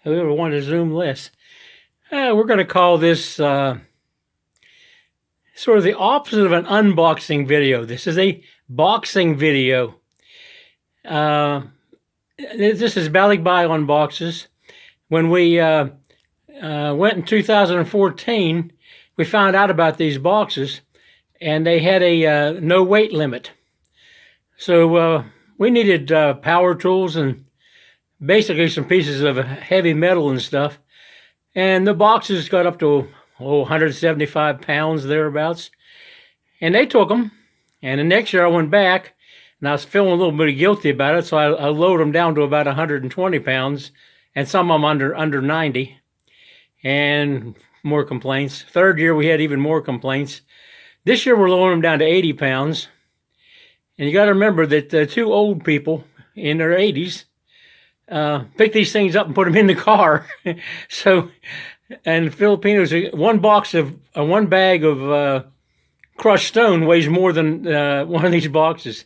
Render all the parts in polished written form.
whoever wanted to zoom less. We're going to call this sort of the opposite of an unboxing video. This is a boxing video. This is Balikbayan boxes. When we went in 2014, we found out about these boxes, and they had a no weight limit. So we needed power tools and basically some pieces of heavy metal and stuff. And the boxes got up to 175 pounds thereabouts. And they took them. And the next year I went back, and I was feeling a little bit guilty about it, so I lowered them down to about 120 pounds, and some of them under 90. And more complaints. Third year we had even more complaints. This year we're lowering them down to 80 pounds. And you got to remember that two old people in their 80s pick these things up and put them in the car. So, and Filipinos, one bag of crushed stone weighs more than one of these boxes.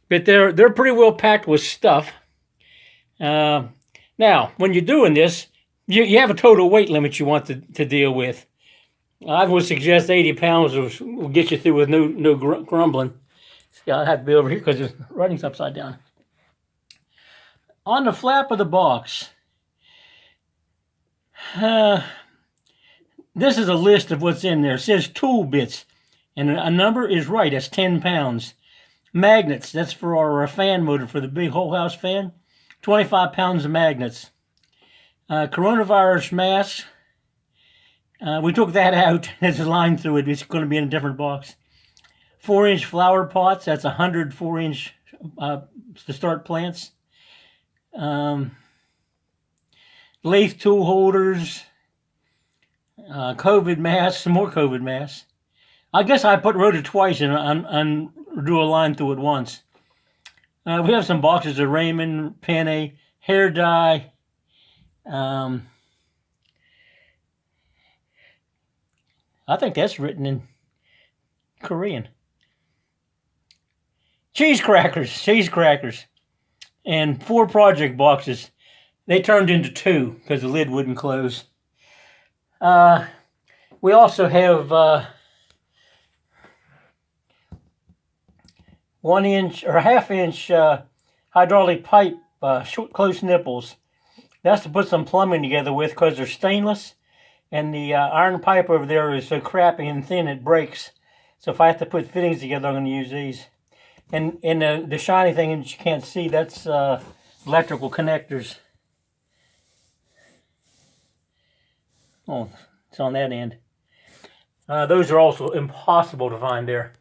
But they're pretty well packed with stuff. Now, when you're doing this, you have a total weight limit you want to deal with. I would suggest 80 pounds will get you through with no grumbling. Yeah, I have to be over here because the writing's upside down. On the flap of the box, this is a list of what's in there. It says tool bits, and a number is right. That's 10 pounds. Magnets, that's for our fan motor for the big whole house fan. 25 pounds of magnets. Coronavirus mask. We took that out. There's a line through it. It's going to be in a different box. 4-inch flower pots. That's 100 4-inch to start plants. Lathe tool holders. COVID masks. Some more COVID masks. I guess I wrote it twice and drew a line through it once. We have some boxes of Raymond, Penne, hair dye. I think that's written in Korean. Cheese crackers, and 4 project boxes. They turned into 2 because the lid wouldn't close. We also have 1-inch or half-inch hydraulic pipe, close nipples. That's to put some plumbing together with because they're stainless, and the iron pipe over there is so crappy and thin it breaks. So if I have to put fittings together, I'm going to use these. And the shiny thing that you can't see, that's electrical connectors. Oh, it's on that end. Those are also impossible to find there.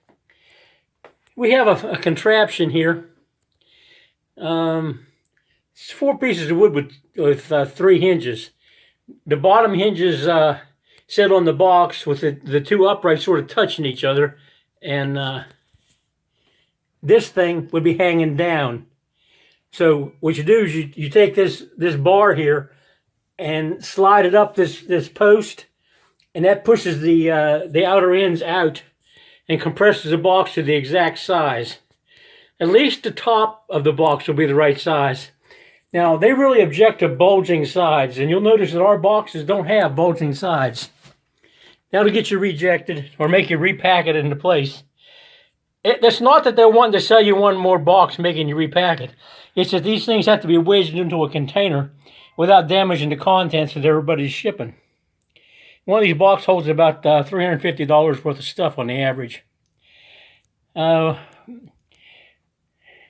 We have a contraption here. It's 4 pieces of wood with 3 hinges. The bottom hinges sit on the box with the 2 uprights sort of touching each other, and this thing would be hanging down. So what you do is you take this bar here and slide it up this post, and that pushes the outer ends out and compresses the box to the exact size. At least the top of the box will be the right size. Now, they really object to bulging sides, and you'll notice that our boxes don't have bulging sides. That'll get you rejected or make you repack it into place. It's not that they're wanting to sell you one more box making you repack it. It's that these things have to be wedged into a container without damaging the contents that everybody's shipping. One of these boxes holds about $350 worth of stuff on the average.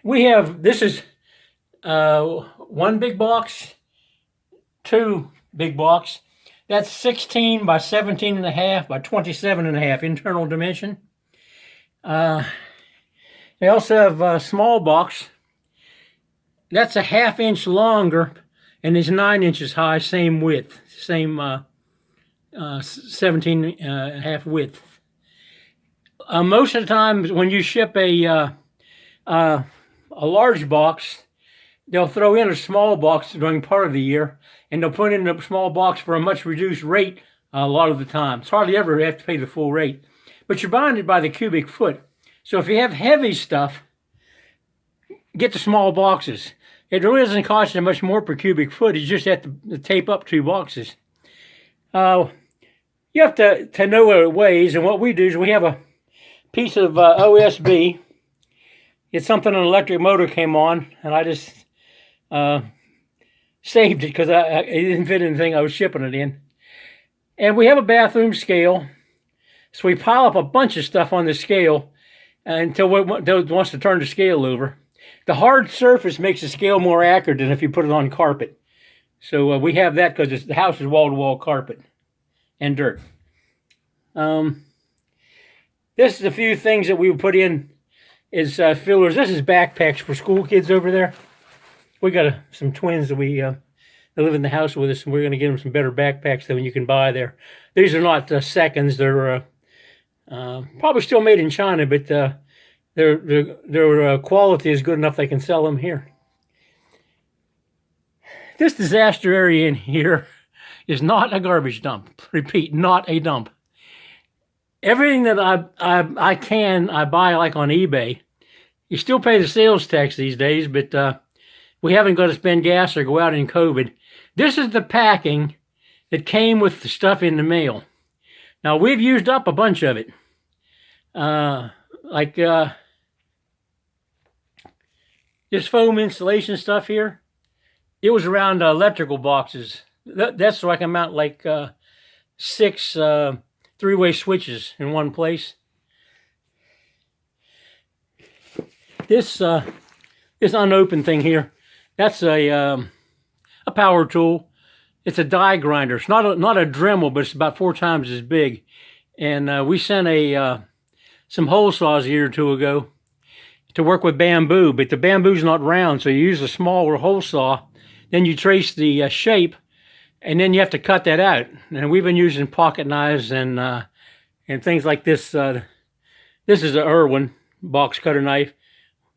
This is 1 big box, 2 big box. That's 16 by 17.5 by 27.5 internal dimension. They also have a small box. That's a 1/2 inch longer and is 9 inches high, same width, same 17.5 width. Most of the time when you ship a large box, they'll throw in a small box during part of the year, and they'll put in a small box for a much reduced rate a lot of the time. It's hardly ever you have to pay the full rate. But you're buying it by the cubic foot. So if you have heavy stuff, get the small boxes. It really doesn't cost you much more per cubic foot. You just have to tape up 2 boxes. You have to know what it weighs, and what we do is we have a piece of OSB. It's something an electric motor came on, and I just saved it because it didn't fit anything I was shipping it in. And we have a bathroom scale, so we pile up a bunch of stuff on the scale until it wants to turn the scale over. The hard surface makes the scale more accurate than if you put it on carpet. So we have that because the house is wall-to-wall carpet and dirt. This is a few things that we put in is fillers. This is backpacks for school kids over there. We got some twins that they live in the house with us, and we're going to get them some better backpacks than you can buy there. These are not seconds. They're probably still made in China, but their quality is good enough they can sell them here. This disaster area in here is not a garbage dump. Repeat, not a dump. Everything that I buy like on eBay. You still pay the sales tax these days, but we haven't got to spend gas or go out in COVID. This is the packing that came with the stuff in the mail. Now, we've used up a bunch of it. This foam insulation stuff here, it was around electrical boxes. That's so I can mount like 6 3-way switches in one place. This unopened thing here, that's a power tool. It's a die grinder. It's not a Dremel, but it's about 4 times as big. And we sent some hole saws a year or 2 ago to work with bamboo, but the bamboo's not round, so you use a smaller hole saw. Then you trace the shape, and then you have to cut that out. And we've been using pocket knives and things like this. This is an Irwin box cutter knife.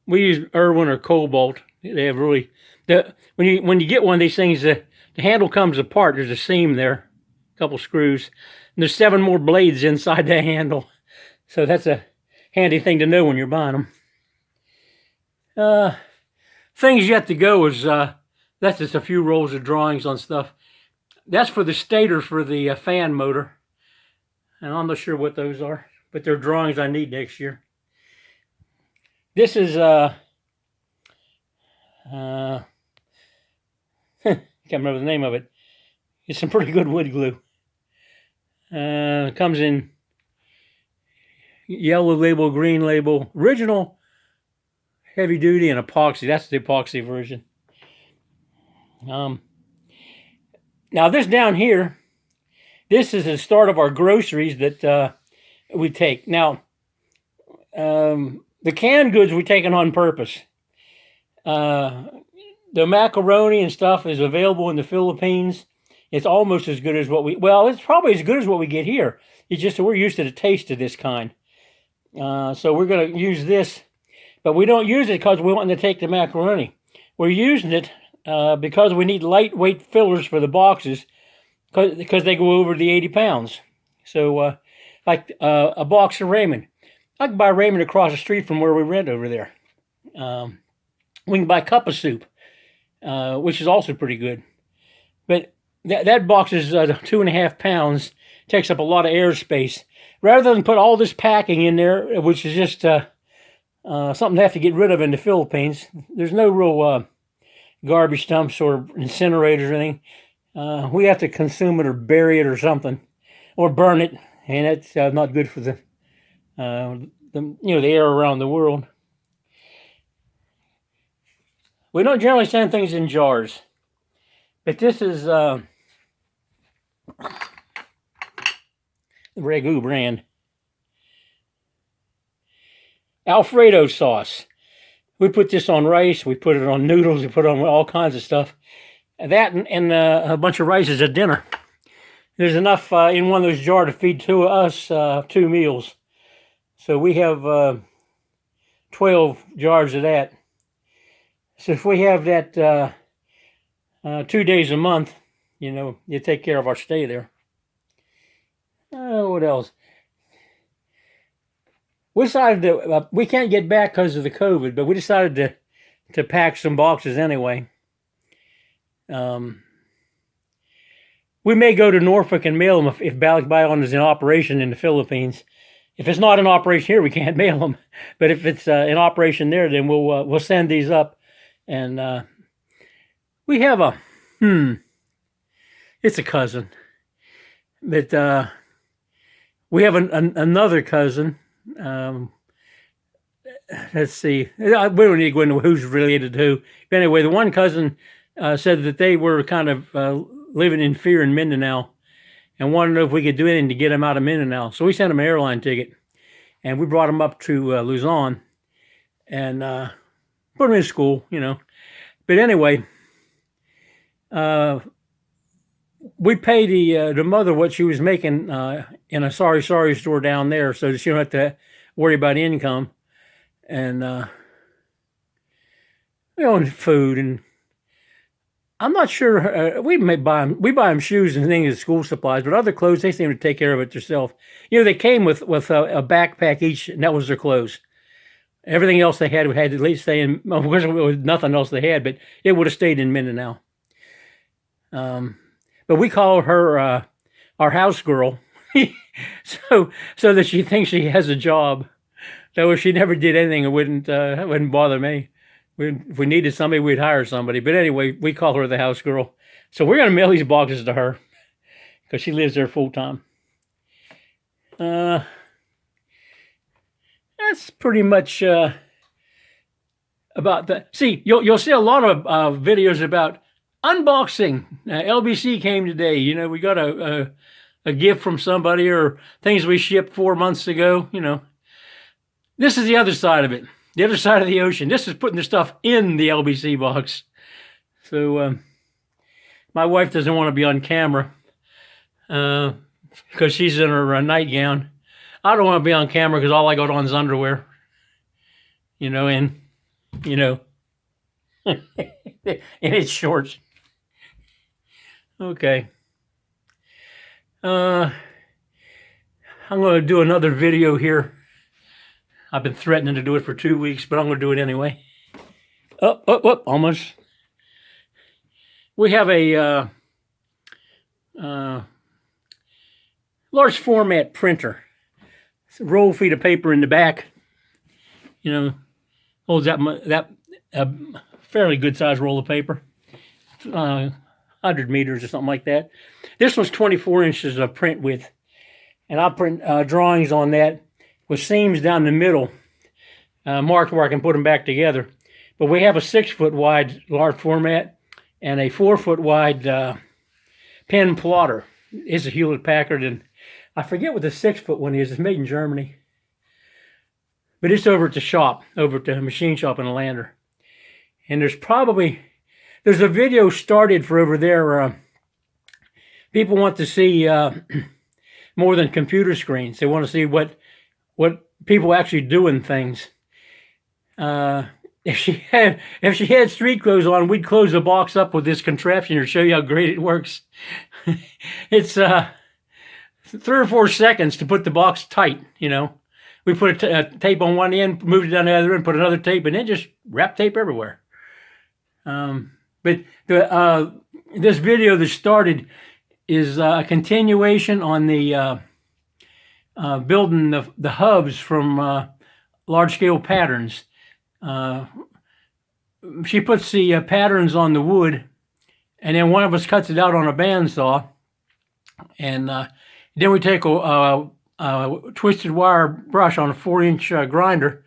We use Irwin or Cobalt. They have really when you get one of these things, the handle comes apart. There's a seam there, a couple screws, and there's 7 more blades inside the handle. So that's a handy thing to know when you're buying them. Things yet to go is that's just a few rolls of drawings on stuff. That's for the stator for the fan motor, and I'm not sure what those are, but they're drawings I need next year. This is can't remember the name of it. It's some pretty good wood glue. It comes in yellow label, green label, original, heavy duty, and epoxy. That's the epoxy version. Now this down here, this is the start of our groceries that we take. Now, the canned goods we're taking on purpose. The macaroni and stuff is available in the Philippines. It's almost as good as it's probably as good as what we get here. It's just that we're used to the taste of this kind. So we're going to use this, but we don't use it because we want to take the macaroni. We're using it because we need lightweight fillers for the boxes because they go over the 80 pounds. So like a box of ramen. I can buy ramen across the street from where we rent over there. We can buy a cup of soup, which is also pretty good. But that box is 2.5 pounds. Takes up a lot of airspace. Rather than put all this packing in there, which is just something to have to get rid of in the Philippines, there's no real garbage dumps or incinerators or anything. We have to consume it or bury it or something, or burn it, and it's not good for the air around the world. We don't generally send things in jars, but this is the Ragu brand. Alfredo sauce. We put this on rice, we put it on noodles, we put it on all kinds of stuff. That and a bunch of rice is a dinner. There's enough in one of those jars to feed 2 meals. So we have 12 jars of that. So if we have that 2 days a month, you take care of our stay there. What else? We decided that we can't get back because of the COVID, but we decided to to pack some boxes anyway. We may go to Norfolk and mail them if Balikbayan is in operation in the Philippines. If it's not in operation here, we can't mail them. But if it's in operation there, then we'll send these up. And we have a it's a cousin, but we have another cousin. Let's see. We don't need to go into who's related to who. But anyway, the one cousin said that they were kind of living in fear in Mindanao and wanted to know if we could do anything to get them out of Mindanao. So we sent them an airline ticket, and we brought them up to Luzon and put them in school, you know. But anyway, we pay the mother what she was making in a sorry store down there, so that she don't have to worry about income. And you know, food, and I'm not sure. We buy them shoes and things, school supplies, but other clothes they seem to take care of it themselves. You know, they came with a backpack each, and that was their clothes. Everything else they had, we had to at least stay in. Of course, there was nothing else they had, but it would have stayed in Mindanao. But we call her our house girl, so that she thinks she has a job. So if she never did anything, it wouldn't bother me. If we needed somebody, we'd hire somebody. But anyway, we call her the house girl. So we're going to mail these boxes to her because she lives there full time. That's pretty much about that. See, you'll see a lot of videos about unboxing. LBC came today. You know, we got a gift from somebody or things we shipped 4 months ago. You know, this is the other side of it. The other side of the ocean. This is putting the stuff in the LBC box. So my wife doesn't want to be on camera because she's in her nightgown. I don't want to be on camera because all I got on is underwear. You know, and it's shorts. Okay. I'm going to do another video here. I've been threatening to do it for 2 weeks, but I'm going to do it anyway. Almost. We have a large format printer. It's a roll feet of paper in the back. You know, holds that fairly good size roll of paper. 100 meters or something like that. This was 24 inches of print width. And I print drawings on that with seams down the middle, marked where I can put them back together. But we have a 6 foot wide large format and a 4 foot wide pen plotter. It's a Hewlett Packard, and I forget what the 6 foot one is. It's made in Germany. But it's over at the shop, over at the machine shop in Lander. And there's a video started for over there. People want to see more than computer screens. They want to see what people actually doing things. If she had street clothes on, we'd close the box up with this contraption to show you how great it works. It's 3 or 4 seconds to put the box tight. You know, we put a tape on one end, moved it down the other end, put another tape, and then just wrap tape everywhere. But this video that started is a continuation on the building the hubs from large-scale patterns. She puts the patterns on the wood, and then one of us cuts it out on a bandsaw, and then we take a twisted wire brush on a 4-inch grinder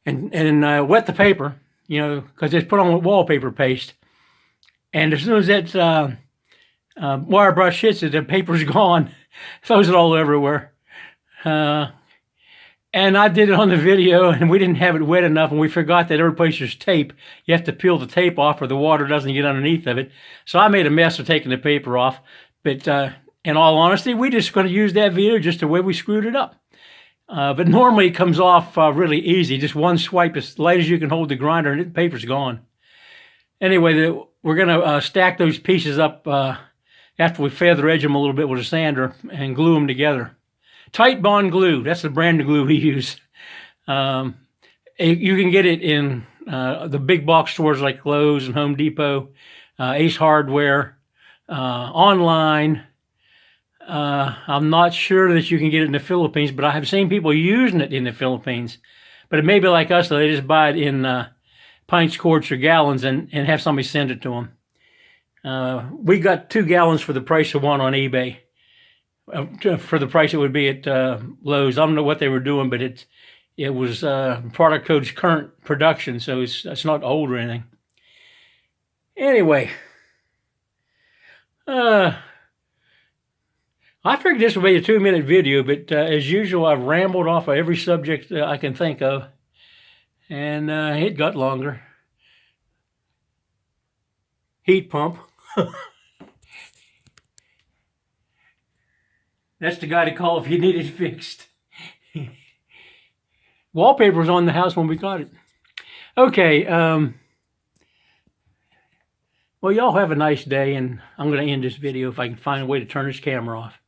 and wet the paper, you know, because it's put on with wallpaper paste. And as soon as that wire brush hits it, the paper's gone. Throws it all everywhere. And I did it on the video, and we didn't have it wet enough, and we forgot that every place there's tape, you have to peel the tape off or the water doesn't get underneath of it. So I made a mess of taking the paper off. But in all honesty, we're just going to use that video just the way we screwed it up. But normally it comes off really easy. Just one swipe, as light as you can hold the grinder, and the paper's gone. Anyway, we're going to stack those pieces up after we feather edge them a little bit with a sander and glue them together. Tight Bond glue, that's the brand of glue we use. You can get it in the big box stores like Lowe's and Home Depot, Ace Hardware, online. I'm not sure that you can get it in the Philippines, but I have seen people using it in the Philippines. But it may be like us, though. They just buy it in pints, quarts, or gallons and have somebody send it to them. We got 2 gallons for the price of one on eBay. For the price it would be at Lowe's. I don't know what they were doing, but it was product code's current production, so it's not old or anything. Anyway, I figured this would be a 2-minute video, but as usual, I've rambled off of every subject I can think of, and it got longer. Heat pump. That's the guy to call if you need it fixed. Wallpaper was on the house when we got it. Okay. Well, y'all have a nice day, and I'm going to end this video if I can find a way to turn this camera off.